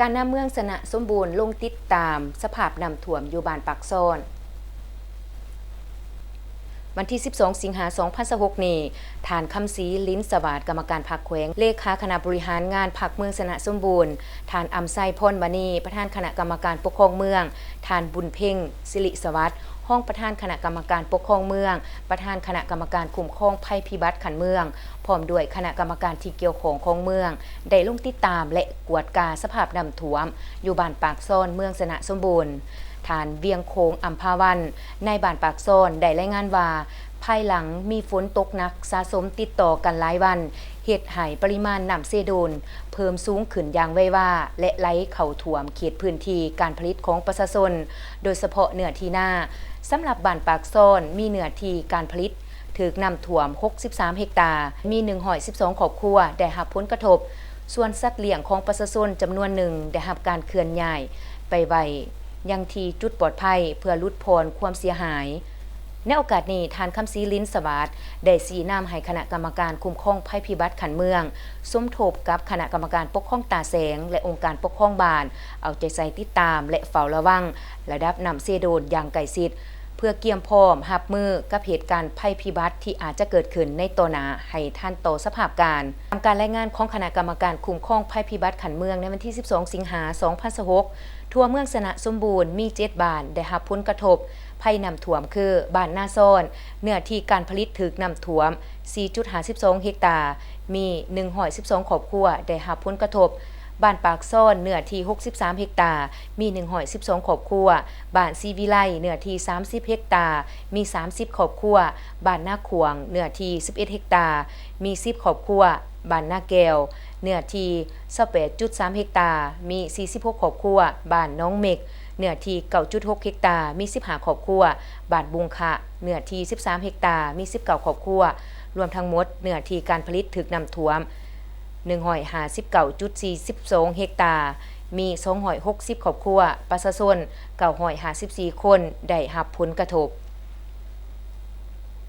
การนำเมืองสนะสมบูรณ์ลงติดตามสภาพน้ำท่วมอยู่บ้านปากซ่อนวันที่ 12 สิงหาคม 2026 นี้ฐานคำศรีลิ้นสวัสดิ์กรรมการพรรคแขวงเลขาคณะบริหารงานพรรคเมืองสนะสมบูรณ์ฐานอำไซพรมณีประธานคณะกรรมการปกครองเมืองฐานบุญเพ่งสิริสวัสดิ์ห้องประธานคณะกรรมการปกครองเมืองประธานคณะกรรมการคุ้มครองภัยพิบัติขันเมืองพร้อมด้วยคณะกรรมการที่เกี่ยวข้องของเมืองได้ลงติดตามและกวดกาสภาพน้ำท่วมอยู่บ้านปากซ่อนเมืองสนะสมบูรณ์ฐานเวียงโค้งอัมพาวันในบ้านปากซ่อนได้รายงานว่าภายหลังมีฝนตกหนักสะสมติดต่อกันหลายวันเฮ็ดให้ปริมาณน้ำเซโดนเพิ่มสูงขึ้นอย่างไวว่าและไหลเข้าท่วมเขตพื้นที่การผลิตของประชาชนโดยเฉพาะเนื้อที่นาสำหรับบ้านปากซ่อนมีเนื้อที่การผลิตถูกน้ำท่วม63เฮกตาร์มี112ครอบครัวได้รับผลกระทบส่วนสัตว์เลี้ยงของประชาชนจำนวนหนึ่งได้รับการเคลื่อนย้ายไปไว้ยังที่จุดปลอดภัยเพื่อลดพ้นความเสียหายในโอกาสนี้ทานคำศรีลิ้นสวัสดิ์ได้ชี้นำให้คณะกรรมการคุ้มครองภัยพิบัติขันเมืองสมทบกับคณะกรรมการปกครองตาแสงและองค์การปกครองบ้านเอาใจใส่ติดตามและเฝ้าระวังระดับน้ำเซโดนอย่างใกล้ชิดเพื่อเกียมพร้อมรับมือกับเหตุการณ์ภัยพิบัติที่อาจจะเกิดขึ้นในต่อหน้าให้ทันต่อสภาพการตามการรายงานของคณะกรรมการคุ้มครองภัยพิบัติขันเมืองในวันที่ 12 สิงหาคม 2026ทั่วเมืองสนะสมบูรณ์มี7บ้านได้รับผลกระทบภัยน้ำท่วมคือบ้านนาซ่อนเนื้อที่การผลิตถูกน้ำท่วม 4.52 เฮกตาร์มี112ครอบครัวได้รับผลกระทบบ้านปากซ่อนเนื้อที่63เฮกตาร์มี112ครอบครัวบ้านซีวิไลเนื้อที่30เฮกตาร์มี30ครอบครัวบ้านนาขวงเนื้อที่11เฮกตาร์มี10ครอบครัวบ้านนาแก้วเนื้อที่28.3เฮกตาร์มี46ครอบครัวบ้านน้องเม็กเนื้อที่9.6เฮกตาร์มี15ครอบครัวบ้านบุงคะเนื้อที่13เฮกตาร์มี19ครอบครัวรวมทั้งหมดเนื้อที่การผลิตถูกน้ำท่วม159.42เฮกตาร์มี260ครอบครัวประชาชน954คนได้รับผลกระทบ